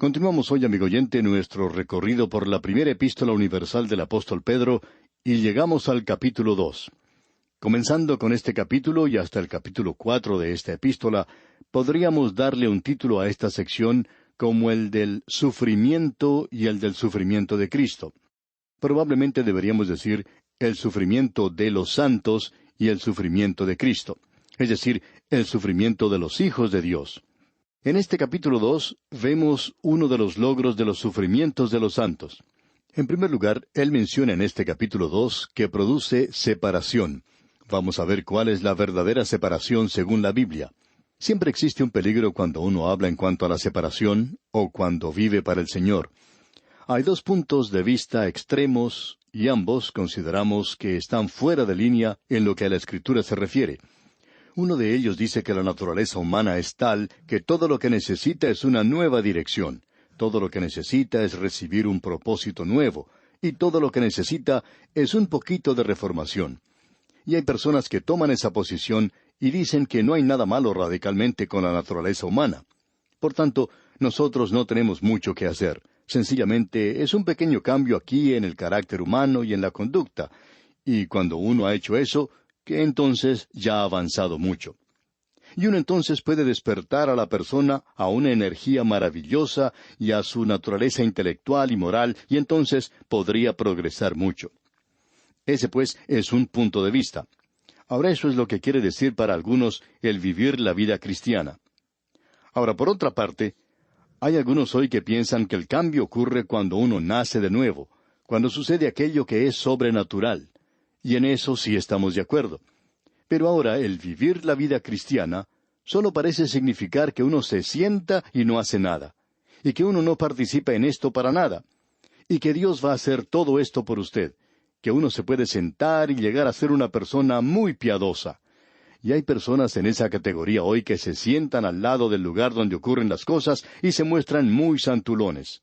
Continuamos hoy, amigo oyente, nuestro recorrido por la primera epístola universal del apóstol Pedro, y llegamos al capítulo 2. Comenzando con este capítulo y hasta el capítulo 4 de esta epístola, podríamos darle un título a esta sección como el del sufrimiento y el del sufrimiento de Cristo. Probablemente deberíamos decir el sufrimiento de los santos y el sufrimiento de Cristo, es decir, el sufrimiento de los hijos de Dios. En este capítulo 2 vemos uno de los logros de los sufrimientos de los santos. En primer lugar, él menciona en este capítulo 2 que produce separación. Vamos a ver cuál es la verdadera separación según la Biblia. Siempre existe un peligro cuando uno habla en cuanto a la separación o cuando vive para el Señor. Hay dos puntos de vista extremos y ambos consideramos que están fuera de línea en lo que a la Escritura se refiere. Uno de ellos dice que la naturaleza humana es tal que todo lo que necesita es una nueva dirección. Todo lo que necesita es recibir un propósito nuevo. Y todo lo que necesita es un poquito de reformación. Y hay personas que toman esa posición y dicen que no hay nada malo radicalmente con la naturaleza humana. Por tanto, nosotros no tenemos mucho que hacer. Sencillamente es un pequeño cambio aquí en el carácter humano y en la conducta. Y cuando uno ha hecho eso, que entonces ya ha avanzado mucho. Y uno entonces puede despertar a la persona a una energía maravillosa y a su naturaleza intelectual y moral, y entonces podría progresar mucho. Ese, pues, es un punto de vista. Ahora, eso es lo que quiere decir para algunos el vivir la vida cristiana. Ahora, por otra parte, hay algunos hoy que piensan que el cambio ocurre cuando uno nace de nuevo, cuando sucede aquello que es sobrenatural. Y en eso sí estamos de acuerdo. Pero ahora el vivir la vida cristiana solo parece significar que uno se sienta y no hace nada, y que uno no participa en esto para nada, y que Dios va a hacer todo esto por usted, que uno se puede sentar y llegar a ser una persona muy piadosa. Y hay personas en esa categoría hoy que se sientan al lado del lugar donde ocurren las cosas y se muestran muy santulones.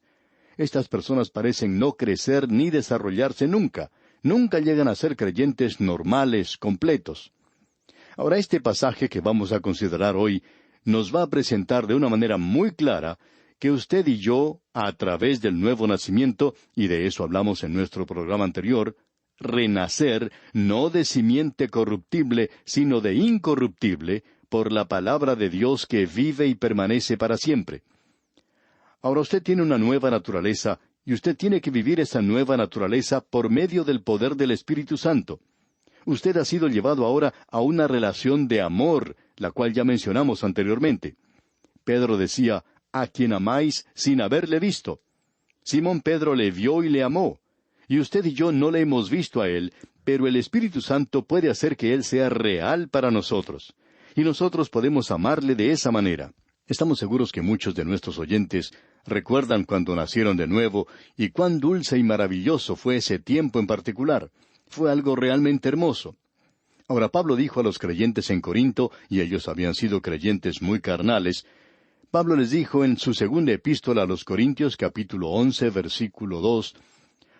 Estas personas parecen no crecer ni desarrollarse nunca. Nunca llegan a ser creyentes normales, completos. Ahora, este pasaje que vamos a considerar hoy nos va a presentar de una manera muy clara que usted y yo, a través del nuevo nacimiento, y de eso hablamos en nuestro programa anterior, renacer no de simiente corruptible, sino de incorruptible, por la palabra de Dios que vive y permanece para siempre. Ahora usted tiene una nueva naturaleza, y usted tiene que vivir esa nueva naturaleza por medio del poder del Espíritu Santo. Usted ha sido llevado ahora a una relación de amor, la cual ya mencionamos anteriormente. Pedro decía, a quien amáis sin haberle visto. Simón Pedro le vio y le amó. Y usted y yo no le hemos visto a él, pero el Espíritu Santo puede hacer que él sea real para nosotros. Y nosotros podemos amarle de esa manera. Estamos seguros que muchos de nuestros oyentes recuerdan cuando nacieron de nuevo y cuán dulce y maravilloso fue ese tiempo en particular. Fue algo realmente hermoso. Ahora, Pablo dijo a los creyentes en Corinto, y ellos habían sido creyentes muy carnales, Pablo les dijo en su segunda epístola a los Corintios, capítulo 11, versículo 2,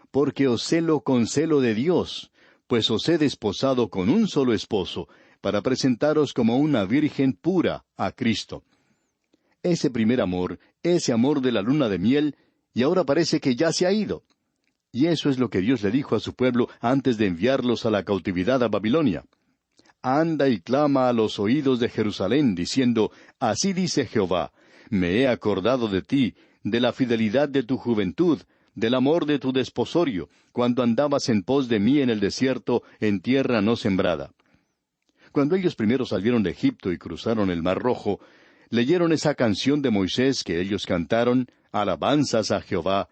«Porque os celo con celo de Dios, pues os he desposado con un solo esposo, para presentaros como una virgen pura a Cristo». Ese primer amor, ese amor de la luna de miel, y ahora parece que ya se ha ido. Y eso es lo que Dios le dijo a su pueblo antes de enviarlos a la cautividad a Babilonia. Anda y clama a los oídos de Jerusalén, diciendo, Así dice Jehová, me he acordado de ti, de la fidelidad de tu juventud, del amor de tu desposorio, cuando andabas en pos de mí en el desierto, en tierra no sembrada. Cuando ellos primero salieron de Egipto y cruzaron el Mar Rojo, leyeron esa canción de Moisés que ellos cantaron, alabanzas a Jehová,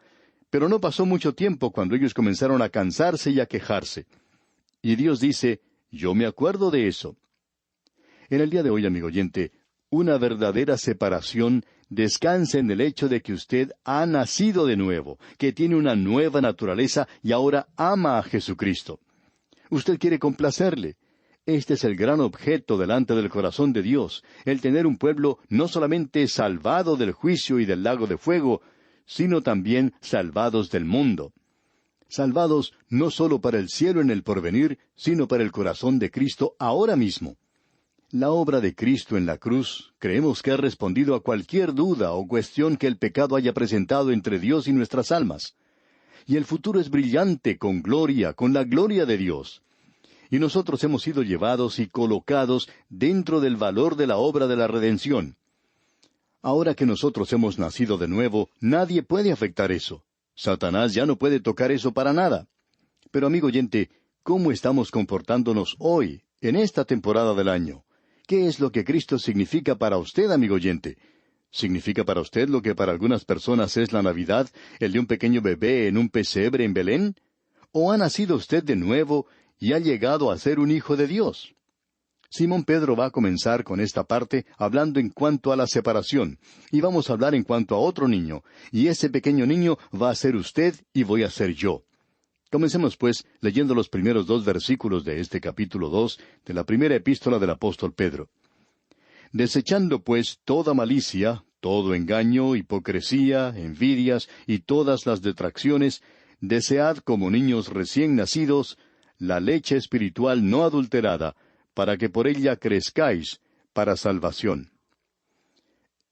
pero no pasó mucho tiempo cuando ellos comenzaron a cansarse y a quejarse. Y Dios dice, yo me acuerdo de eso. En el día de hoy, amigo oyente, una verdadera separación descansa en el hecho de que usted ha nacido de nuevo, que tiene una nueva naturaleza y ahora ama a Jesucristo. Usted quiere complacerle. Este es el gran objeto delante del corazón de Dios, el tener un pueblo no solamente salvado del juicio y del lago de fuego, sino también salvados del mundo. Salvados no solo para el cielo en el porvenir, sino para el corazón de Cristo ahora mismo. La obra de Cristo en la cruz creemos que ha respondido a cualquier duda o cuestión que el pecado haya presentado entre Dios y nuestras almas. Y el futuro es brillante con gloria, con la gloria de Dios. Y nosotros hemos sido llevados y colocados dentro del valor de la obra de la redención. Ahora que nosotros hemos nacido de nuevo, nadie puede afectar eso. Satanás ya no puede tocar eso para nada. Pero amigo oyente, ¿cómo estamos comportándonos hoy, en esta temporada del año? ¿Qué es lo que Cristo significa para usted, amigo oyente? ¿Significa para usted lo que para algunas personas es la Navidad, el de un pequeño bebé en un pesebre en Belén? ¿O ha nacido usted de nuevo y ha llegado a ser un hijo de Dios? Simón Pedro va a comenzar con esta parte hablando en cuanto a la separación, y vamos a hablar en cuanto a otro niño, y ese pequeño niño va a ser usted y voy a ser yo. Comencemos, pues, leyendo los primeros 2 versículos de este capítulo 2 de la primera epístola del apóstol Pedro. Desechando, pues, toda malicia, todo engaño, hipocresía, envidias y todas las detracciones, desead como niños recién nacidos la leche espiritual no adulterada, para que por ella crezcáis para salvación.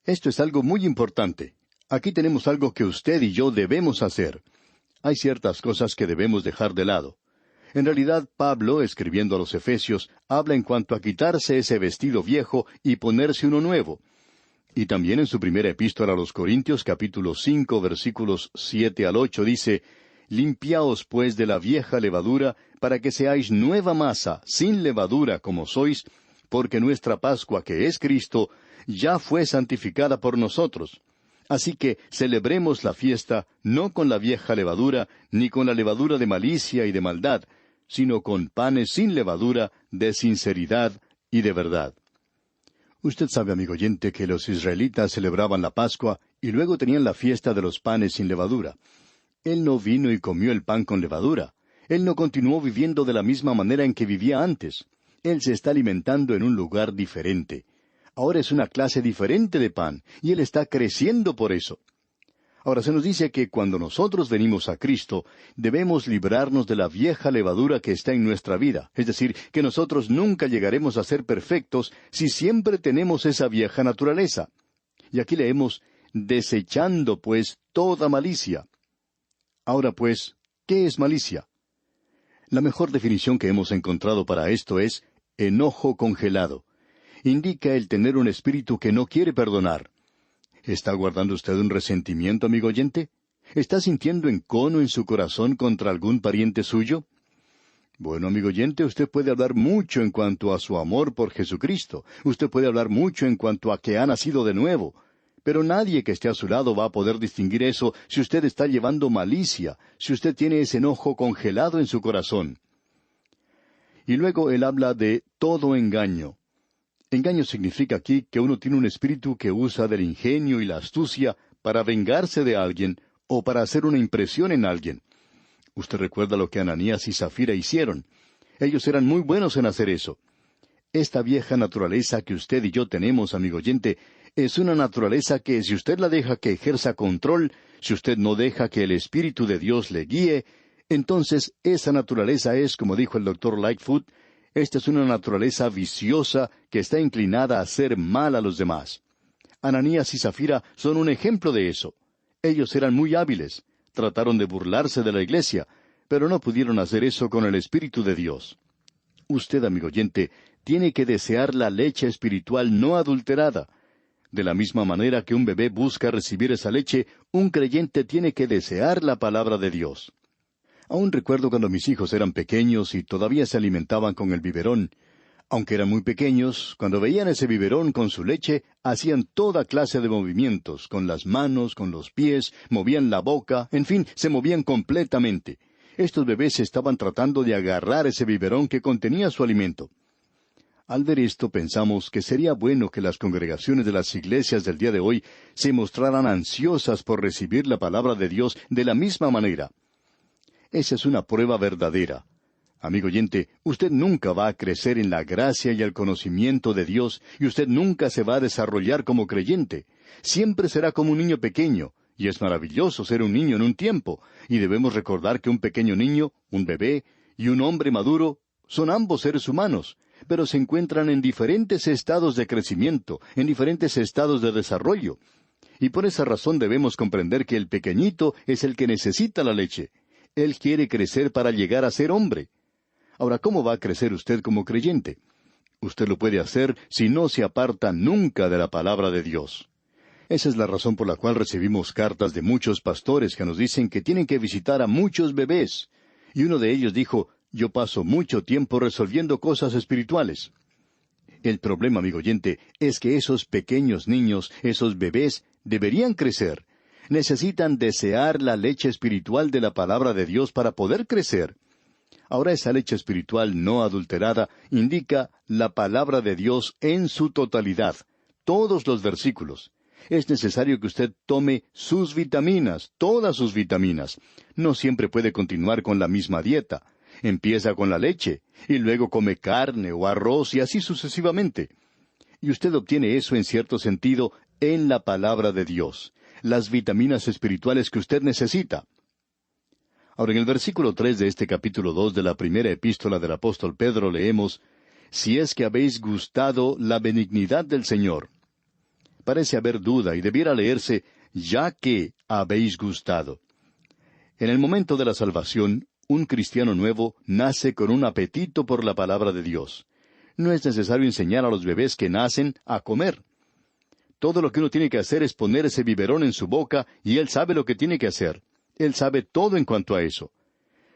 Esto es algo muy importante. Aquí tenemos algo que usted y yo debemos hacer. Hay ciertas cosas que debemos dejar de lado. En realidad, Pablo, escribiendo a los Efesios, habla en cuanto a quitarse ese vestido viejo y ponerse uno nuevo. Y también en su primera epístola a los Corintios, capítulo 5, versículos 7 al 8, dice, «Limpiaos pues de la vieja levadura, para que seáis nueva masa, sin levadura como sois, porque nuestra Pascua, que es Cristo, ya fue santificada por nosotros». Así que celebremos la fiesta no con la vieja levadura, ni con la levadura de malicia y de maldad, sino con panes sin levadura, de sinceridad y de verdad. Usted sabe, amigo oyente, que los israelitas celebraban la Pascua y luego tenían la fiesta de los panes sin levadura. Él no vino y comió el pan con levadura. Él no continuó viviendo de la misma manera en que vivía antes. Él se está alimentando en un lugar diferente. Ahora es una clase diferente de pan, y Él está creciendo por eso. Ahora se nos dice que cuando nosotros venimos a Cristo, debemos librarnos de la vieja levadura que está en nuestra vida. Es decir, que nosotros nunca llegaremos a ser perfectos si siempre tenemos esa vieja naturaleza. Y aquí leemos, desechando pues toda malicia. Ahora pues, ¿qué es malicia? La mejor definición que hemos encontrado para esto es enojo congelado. Indica el tener un espíritu que no quiere perdonar. ¿Está guardando usted un resentimiento, amigo oyente? ¿Está sintiendo encono en su corazón contra algún pariente suyo? Bueno, amigo oyente, usted puede hablar mucho en cuanto a su amor por Jesucristo. Usted puede hablar mucho en cuanto a que ha nacido de nuevo. Pero nadie que esté a su lado va a poder distinguir eso si usted está llevando malicia, si usted tiene ese enojo congelado en su corazón. Y luego él habla de todo engaño. Engaño significa aquí que uno tiene un espíritu que usa del ingenio y la astucia para vengarse de alguien o para hacer una impresión en alguien. Usted recuerda lo que Ananías y Zafira hicieron. Ellos eran muy buenos en hacer eso. Esta vieja naturaleza que usted y yo tenemos, amigo oyente, es una naturaleza que si usted la deja que ejerza control, si usted no deja que el Espíritu de Dios le guíe, entonces esa naturaleza es, como dijo el Dr. Lightfoot, esta es una naturaleza viciosa que está inclinada a hacer mal a los demás. Ananías y Zafira son un ejemplo de eso. Ellos eran muy hábiles, trataron de burlarse de la iglesia, pero no pudieron hacer eso con el Espíritu de Dios. Usted, amigo oyente, tiene que desear la leche espiritual no adulterada. De la misma manera que un bebé busca recibir esa leche, un creyente tiene que desear la palabra de Dios. Aún recuerdo cuando mis hijos eran pequeños y todavía se alimentaban con el biberón. Aunque eran muy pequeños, cuando veían ese biberón con su leche, hacían toda clase de movimientos, con las manos, con los pies, movían la boca, en fin, se movían completamente. Estos bebés estaban tratando de agarrar ese biberón que contenía su alimento. Al ver esto pensamos que sería bueno que las congregaciones de las iglesias del día de hoy se mostraran ansiosas por recibir la palabra de Dios de la misma manera. Esa es una prueba verdadera. Amigo oyente, usted nunca va a crecer en la gracia y el conocimiento de Dios, y usted nunca se va a desarrollar como creyente. Siempre será como un niño pequeño, y es maravilloso ser un niño en un tiempo, y debemos recordar que un pequeño niño, un bebé, y un hombre maduro, son ambos seres humanos, pero se encuentran en diferentes estados de crecimiento, en diferentes estados de desarrollo. Y por esa razón debemos comprender que el pequeñito es el que necesita la leche. Él quiere crecer para llegar a ser hombre. Ahora, ¿cómo va a crecer usted como creyente? Usted lo puede hacer si no se aparta nunca de la palabra de Dios. Esa es la razón por la cual recibimos cartas de muchos pastores que nos dicen que tienen que visitar a muchos bebés. Y uno de ellos dijo, yo paso mucho tiempo resolviendo cosas espirituales. El problema, amigo oyente, es que esos pequeños niños, esos bebés, deberían crecer. Necesitan desear la leche espiritual de la palabra de Dios para poder crecer. Ahora esa leche espiritual no adulterada indica la palabra de Dios en su totalidad, todos los versículos. Es necesario que usted tome sus vitaminas, todas sus vitaminas. No siempre puede continuar con la misma dieta. Empieza con la leche, y luego come carne o arroz y así sucesivamente. Y usted obtiene eso en cierto sentido en la palabra de Dios, las vitaminas espirituales que usted necesita. Ahora, en el versículo 3 de este capítulo 2 de la primera epístola del apóstol Pedro leemos, «Si es que habéis gustado la benignidad del Señor». Parece haber duda y debiera leerse, «ya que habéis gustado». En el momento de la salvación, un cristiano nuevo nace con un apetito por la palabra de Dios. No es necesario enseñar a los bebés que nacen a comer. Todo lo que uno tiene que hacer es poner ese biberón en su boca y él sabe lo que tiene que hacer. Él sabe todo en cuanto a eso.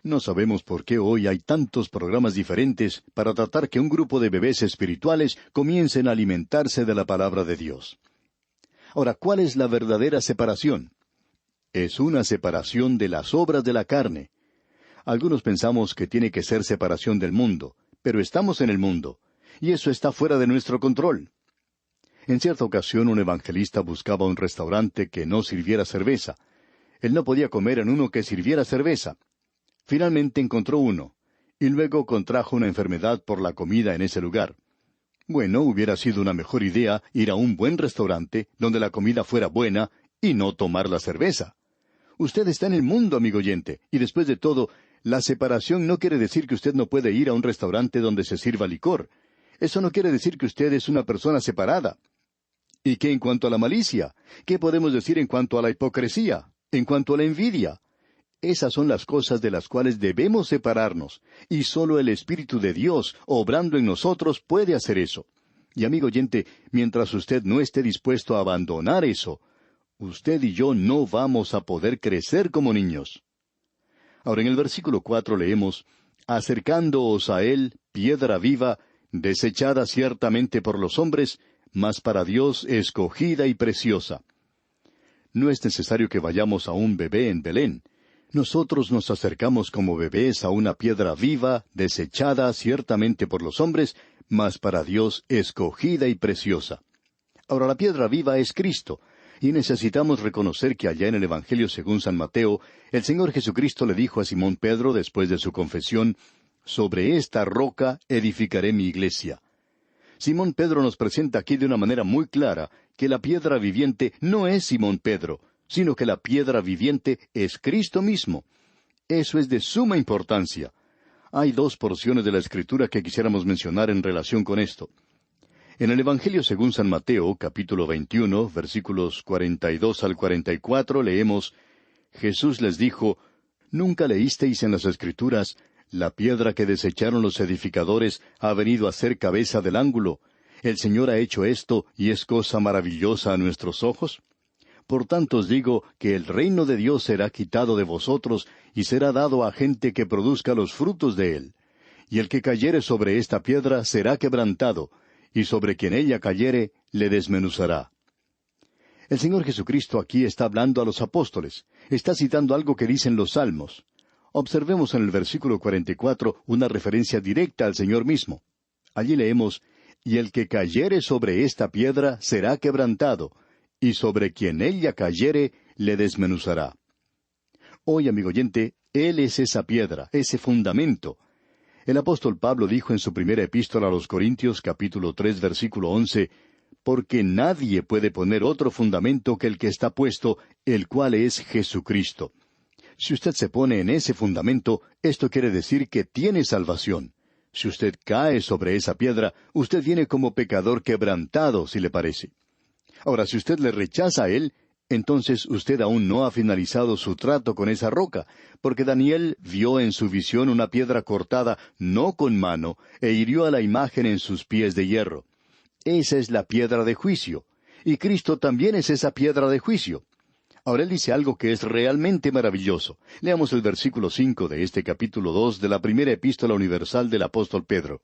No sabemos por qué hoy hay tantos programas diferentes para tratar que un grupo de bebés espirituales comiencen a alimentarse de la palabra de Dios. Ahora, ¿cuál es la verdadera separación? Es una separación de las obras de la carne. Algunos pensamos que tiene que ser separación del mundo, pero estamos en el mundo, y eso está fuera de nuestro control. En cierta ocasión un evangelista buscaba un restaurante que no sirviera cerveza. Él no podía comer en uno que sirviera cerveza. Finalmente encontró uno, y luego contrajo una enfermedad por la comida en ese lugar. Bueno, hubiera sido una mejor idea ir a un buen restaurante, donde la comida fuera buena, y no tomar la cerveza. Usted está en el mundo, amigo oyente, y después de todo, la separación no quiere decir que usted no puede ir a un restaurante donde se sirva licor. Eso no quiere decir que usted es una persona separada. ¿Y qué en cuanto a la malicia? ¿Qué podemos decir en cuanto a la hipocresía? ¿En cuanto a la envidia? Esas son las cosas de las cuales debemos separarnos, y solo el Espíritu de Dios, obrando en nosotros, puede hacer eso. Y amigo oyente, mientras usted no esté dispuesto a abandonar eso, usted y yo no vamos a poder crecer como niños. Ahora en el versículo 4 leemos, «Acercándoos a Él, piedra viva, desechada ciertamente por los hombres, mas para Dios escogida y preciosa». No es necesario que vayamos a un bebé en Belén. Nosotros nos acercamos como bebés a una piedra viva, desechada ciertamente por los hombres, mas para Dios escogida y preciosa. Ahora la piedra viva es Cristo, y necesitamos reconocer que allá en el Evangelio según San Mateo, el Señor Jesucristo le dijo a Simón Pedro después de su confesión, «Sobre esta roca edificaré mi iglesia». Simón Pedro nos presenta aquí de una manera muy clara que la piedra viviente no es Simón Pedro, sino que la piedra viviente es Cristo mismo. Eso es de suma importancia. Hay dos porciones de la Escritura que quisiéramos mencionar en relación con esto. En el Evangelio según San Mateo, capítulo 21, versículos 42 al 44, leemos, Jesús les dijo, «¿Nunca leísteis en las Escrituras, la piedra que desecharon los edificadores ha venido a ser cabeza del ángulo? El Señor ha hecho esto, y es cosa maravillosa a nuestros ojos. Por tanto os digo que el reino de Dios será quitado de vosotros, y será dado a gente que produzca los frutos de él. Y el que cayere sobre esta piedra será quebrantado, y sobre quien ella cayere le desmenuzará». El Señor Jesucristo aquí está hablando a los apóstoles. Está citando algo que dicen los Salmos. Observemos en el versículo 44 una referencia directa al Señor mismo. Allí leemos, «Y el que cayere sobre esta piedra será quebrantado, y sobre quien ella cayere le desmenuzará». Hoy, amigo oyente, Él es esa piedra, ese fundamento. El apóstol Pablo dijo en su primera epístola a los Corintios, capítulo 3, versículo 11, «Porque nadie puede poner otro fundamento que el que está puesto, el cual es Jesucristo». Si usted se pone en ese fundamento, esto quiere decir que tiene salvación. Si usted cae sobre esa piedra, usted viene como pecador quebrantado, si le parece. Ahora, si usted le rechaza a él, entonces usted aún no ha finalizado su trato con esa roca, porque Daniel vio en su visión una piedra cortada no con mano, e hirió a la imagen en sus pies de hierro. Esa es la piedra de juicio, y Cristo también es esa piedra de juicio. Ahora él dice algo que es realmente maravilloso. Leamos el versículo 5 de este capítulo 2 de la primera epístola universal del apóstol Pedro.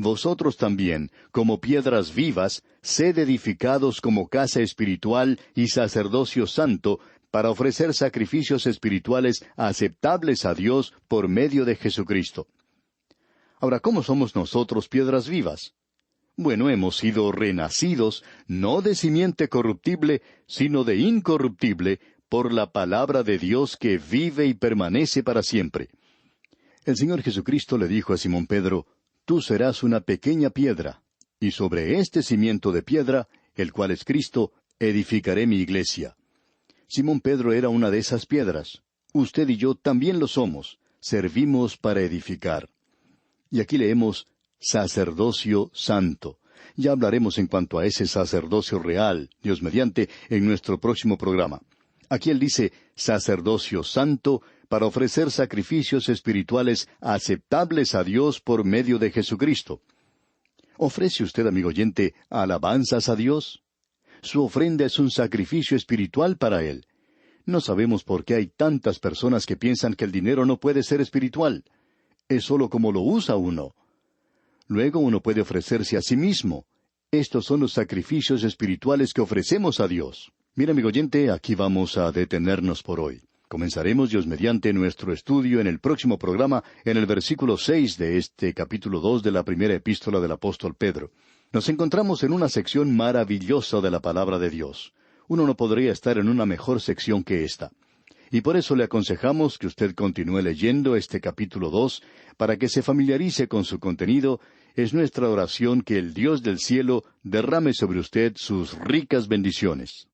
Vosotros también, como piedras vivas, sed edificados como casa espiritual y sacerdocio santo, para ofrecer sacrificios espirituales aceptables a Dios por medio de Jesucristo. Ahora, ¿cómo somos nosotros piedras vivas? Bueno, hemos sido renacidos, no de simiente corruptible, sino de incorruptible, por la palabra de Dios que vive y permanece para siempre. El Señor Jesucristo le dijo a Simón Pedro, Tú serás una pequeña piedra, y sobre este cimiento de piedra, el cual es Cristo, edificaré mi iglesia. Simón Pedro era una de esas piedras. Usted y yo también lo somos. Servimos para edificar. Y aquí leemos, sacerdocio santo. Ya hablaremos en cuanto a ese sacerdocio real, Dios mediante, en nuestro próximo programa. Aquí él dice, sacerdocio santo, para ofrecer sacrificios espirituales aceptables a Dios por medio de Jesucristo. ¿Ofrece usted, amigo oyente, alabanzas a Dios? Su ofrenda es un sacrificio espiritual para Él. No sabemos por qué hay tantas personas que piensan que el dinero no puede ser espiritual. Es sólo como lo usa uno. Luego uno puede ofrecerse a sí mismo. Estos son los sacrificios espirituales que ofrecemos a Dios. Mira, amigo oyente, aquí vamos a detenernos por hoy. Comenzaremos, Dios mediante, nuestro estudio en el próximo programa, en el versículo 6 de este capítulo 2 de la primera epístola del apóstol Pedro. Nos encontramos en una sección maravillosa de la palabra de Dios. Uno no podría estar en una mejor sección que esta. Y por eso le aconsejamos que usted continúe leyendo este capítulo 2, para que se familiarice con su contenido. Es nuestra oración que el Dios del cielo derrame sobre usted sus ricas bendiciones.